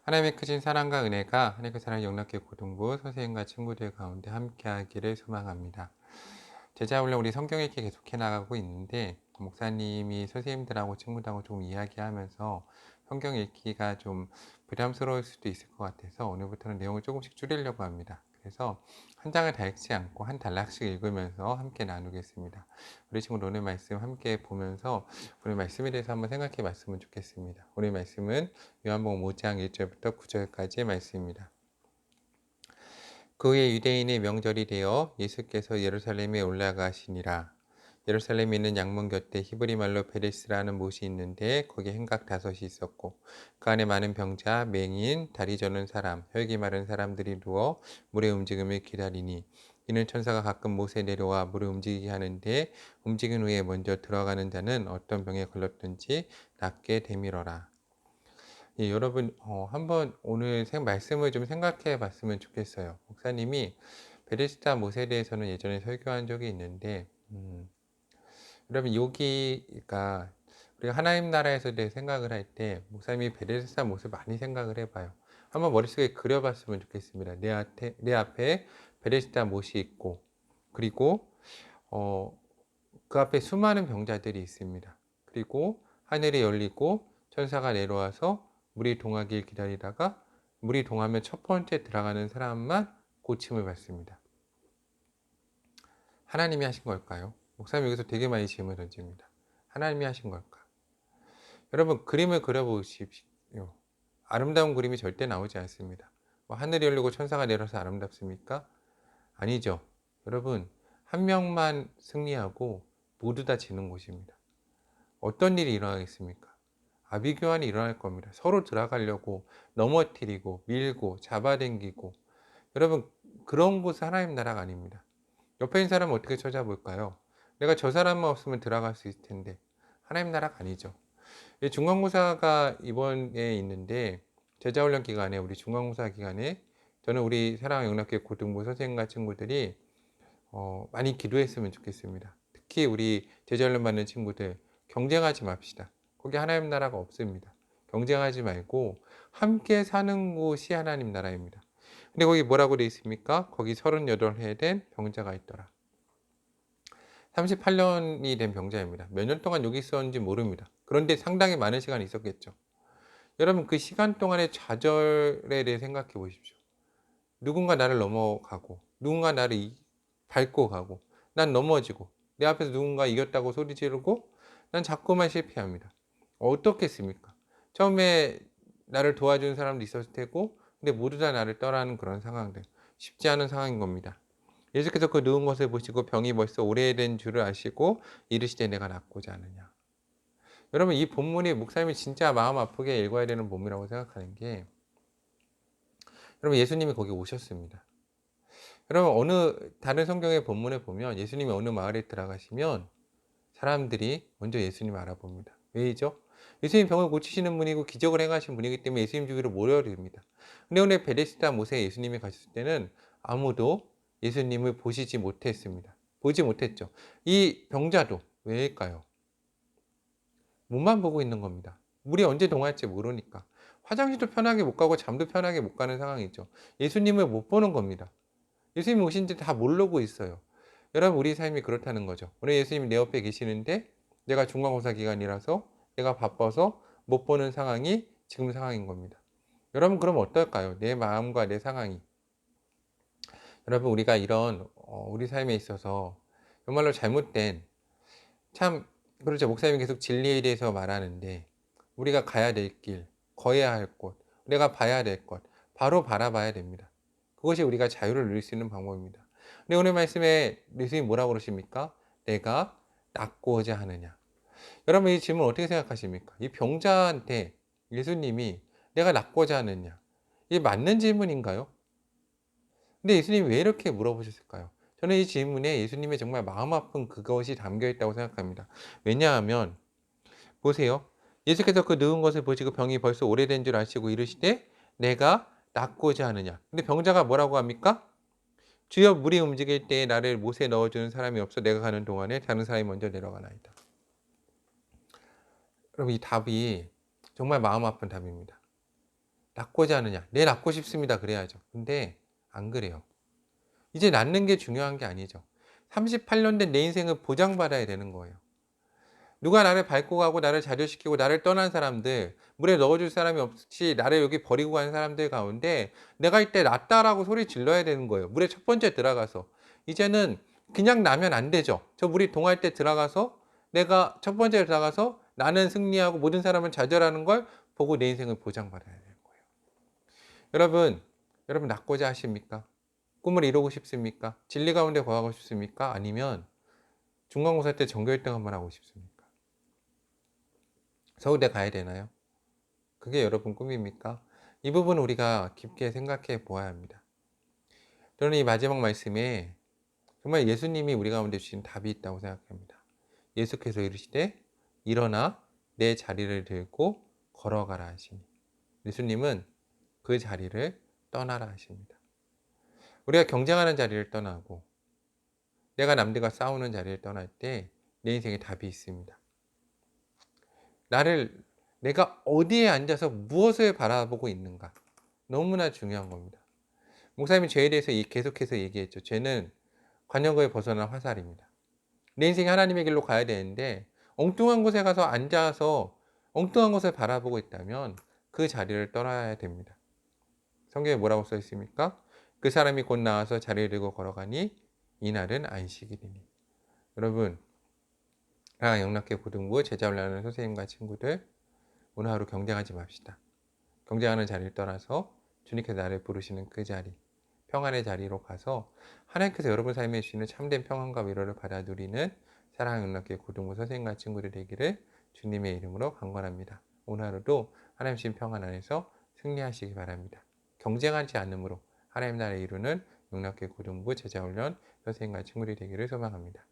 하나님의 크신 사랑과 은혜가 하나님의 사랑 영락교 고등부 선생님과 친구들 가운데 함께하기를 소망합니다. 제자훈련 우리 성경 읽기 계속해 나가고 있는데 목사님이 선생님들하고 친구들하고 좀 이야기하면서 성경 읽기가 좀 부담스러울 수도 있을 것 같아서 오늘부터는 내용을 조금씩 줄이려고 합니다. 그래서 한 장을 다 읽지 않고 한 단락씩 읽으면서 함께 나누겠습니다. 우리 친구 오늘 말씀 함께 보면서 오늘 말씀에 대해서 한번 생각해 봤으면 좋겠습니다. 오늘 말씀은 요한복음 5장 1절부터 9절까지의 말씀입니다. 그 후에 유대인의 명절이 되어 예수께서 예루살렘에 올라가시니라. 예루살렘에 있는 양문 곁에 히브리 말로 베레스라는 못이 있는데 거기에 행각 5이 있었고 그 안에 많은 병자, 맹인, 다리 저는 사람, 혈기 마른 사람들이 누워 물의 움직임을 기다리니 이는 천사가 가끔 못에 내려와 물을 움직이게 하는데 움직인 후에 먼저 들어가는 자는 어떤 병에 걸렸든지 낫게 되밀어라. 예, 여러분 한번 오늘 말씀을 좀 생각해 봤으면 좋겠어요. 목사님이 베데스다 못에 대해서는 예전에 설교한 적이 있는데 여러분 여기가 우리가 하나님 나라에서 대해 생각을 할 때 목사님이 베데스다 못을 많이 생각을 해봐요. 한번 머릿속에 그려봤으면 좋겠습니다. 내 앞에 베데스다 못이 있고 그리고 어, 그 앞에 수많은 병자들이 있습니다. 그리고 하늘이 열리고 천사가 내려와서 물이 동하길 기다리다가 물이 동하면 첫 번째 들어가는 사람만 고침을 받습니다. 하나님이 하신 걸까요? 목사님 여기서 되게 많이 질문을 던집니다. 하나님이 하신 걸까? 여러분 그림을 그려보십시오. 아름다운 그림이 절대 나오지 않습니다. 뭐 하늘이 열리고 천사가 내려서 아름답습니까? 아니죠. 여러분 한 명만 승리하고 모두 다 지는 곳입니다. 어떤 일이 일어나겠습니까? 아비규환이 일어날 겁니다. 서로 들어가려고 넘어뜨리고 밀고 잡아당기고 여러분 그런 곳은 하나님 나라가 아닙니다. 옆에 있는 사람은 어떻게 찾아볼까요? 내가 저 사람만 없으면 들어갈 수 있을 텐데 하나님 나라가 아니죠. 중간고사가 이번에 있는데 제자훈련 기간에 우리 중간고사 기간에 저는 우리 사랑하는 영락교회 고등부 선생님과 친구들이 많이 기도했으면 좋겠습니다. 특히 우리 제자훈련 받는 친구들 경쟁하지 맙시다. 거기 하나님 나라가 없습니다. 경쟁하지 말고 함께 사는 곳이 하나님 나라입니다. 근데 거기 뭐라고 되어 있습니까? 거기 38해 된 병자가 있더라. 38년이 된 병자입니다. 몇 년 동안 여기 있었는지 모릅니다. 그런데 상당히 많은 시간이 있었겠죠. 여러분 그 시간 동안의 좌절에 대해 생각해 보십시오. 누군가 나를 넘어가고 누군가 나를 밟고 가고 난 넘어지고 내 앞에서 누군가 이겼다고 소리 지르고 난 자꾸만 실패합니다. 어떻겠습니까? 처음에 나를 도와준 사람도 있었을 테고 근데 모두 다 나를 떠나는 그런 상황들 쉽지 않은 상황인 겁니다. 예수께서 그 누운 것을 보시고 병이 벌써 오래된 줄을 아시고 이르시되 내가 낫고자 하느냐. 여러분 이 본문이 목사님이 진짜 마음 아프게 읽어야 되는 본문이라고 생각하는 게 여러분 예수님이 거기 오셨습니다. 여러분 어느 다른 성경의 본문에 보면 예수님이 어느 마을에 들어가시면 사람들이 먼저 예수님을 알아봅니다. 왜이죠? 예수님 병을 고치시는 분이고 기적을 행하신 분이기 때문에 예수님 주위로 모여듭니다. 근데 오늘 베데스다 못에 예수님이 가셨을 때는 아무도 예수님을 보시지 못했습니다. 보지 못했죠. 이 병자도 왜일까요? 몸만 보고 있는 겁니다. 물이 언제 동할지 모르니까. 화장실도 편하게 못 가고 잠도 편하게 못 가는 상황이죠. 예수님을 못 보는 겁니다. 예수님 오신지 다 모르고 있어요. 여러분 우리 삶이 그렇다는 거죠. 오늘 예수님이 내 옆에 계시는데 내가 중간고사 기간이라서 내가 바빠서 못 보는 상황이 지금 상황인 겁니다. 여러분 그럼 어떨까요? 내 마음과 내 상황이. 여러분 우리가 이런 우리 삶에 있어서 정말로 잘못된 참 그렇죠. 목사님이 계속 진리에 대해서 말하는데 우리가 가야 될 길, 거해야 할 곳, 우리가 봐야 될 것 바로 바라봐야 됩니다. 그것이 우리가 자유를 누릴 수 있는 방법입니다. 근데 오늘 말씀에 예수님이 뭐라고 그러십니까? 내가 낫고자 하느냐. 여러분 이 질문 어떻게 생각하십니까? 이 병자한테 예수님이 내가 낫고자 하느냐. 이게 맞는 질문인가요? 근데 예수님이 왜 이렇게 물어보셨을까요? 저는 이 질문에 예수님의 정말 마음 아픈 그것이 담겨 있다고 생각합니다. 왜냐하면 보세요. 예수께서 그 누운 것을 보시고 병이 벌써 오래된 줄 아시고 이르시되 내가 낫고자 하느냐. 근데 병자가 뭐라고 합니까? 주여 물이 움직일 때에 나를 못에 넣어주는 사람이 없어 내가 가는 동안에 다른 사람이 먼저 내려가나이다. 여러분 이 답이 정말 마음 아픈 답입니다. 낳고자 하느냐? 네, 낳고 싶습니다. 그래야죠. 근데 안 그래요. 이제 낳는 게 중요한 게 아니죠. 38년 된 내 인생을 보장받아야 되는 거예요. 누가 나를 밟고 가고 나를 좌절시키고 나를 떠난 사람들, 물에 넣어줄 사람이 없이 나를 여기 버리고 간 사람들 가운데 내가 이때 낫다라고 소리 질러야 되는 거예요. 물에 첫 번째 들어가서. 이제는 그냥 나면 안 되죠. 저 물이 동할 때 들어가서 내가 첫 번째 들어가서 나는 승리하고 모든 사람은 좌절하는 걸 보고 내 인생을 보장받아야 되는 거예요. 여러분 낫고자 하십니까? 꿈을 이루고 싶습니까? 진리 가운데 거하고 싶습니까? 아니면 중간고사 때 전교 1등 한번 하고 싶습니까? 서울대 가야 되나요? 그게 여러분 꿈입니까? 이 부분 우리가 깊게 생각해 보아야 합니다. 저는 이 마지막 말씀에 정말 예수님이 우리 가운데 주신 답이 있다고 생각합니다. 예수께서 이르시되 일어나 내 자리를 들고 걸어가라 하시니, 예수님은 그 자리를 떠나라 하십니다. 우리가 경쟁하는 자리를 떠나고 내가 남들과 싸우는 자리를 떠날 때 내 인생에 답이 있습니다. 내가 어디에 앉아서 무엇을 바라보고 있는가, 너무나 중요한 겁니다. 목사님이 죄에 대해서 계속해서 얘기했죠. 죄는 관영거에 벗어난 화살입니다. 내 인생이 하나님의 길로 가야 되는데 엉뚱한 곳에 가서 앉아서 엉뚱한 것을 바라보고 있다면 그 자리를 떠나야 됩니다. 성경에 뭐라고 써 있습니까? 그 사람이 곧 나와서 자리를 들고 걸어가니 이날은 안식일이니. 여러분, 영락교 고등부 제자 훈련하는 선생님과 친구들, 오늘 하루 경쟁하지 맙시다. 경쟁하는 자리를 떠나서 주님께서 나를 부르시는 그 자리, 평안의 자리로 가서 하나님께서 여러분 삶에 주시는 참된 평안과 위로를 받아 누리는 사랑하는 영락교 고등부 선생님과 친구들 되기를 주님의 이름으로 간구합니다. 오늘 하루도 하나님 주신 평안 안에서 승리하시기 바랍니다. 경쟁하지 않음으로 하나님 나라를 이루는 영락교 고등부 제자 훈련 선생님과 친구들이 되기를 소망합니다.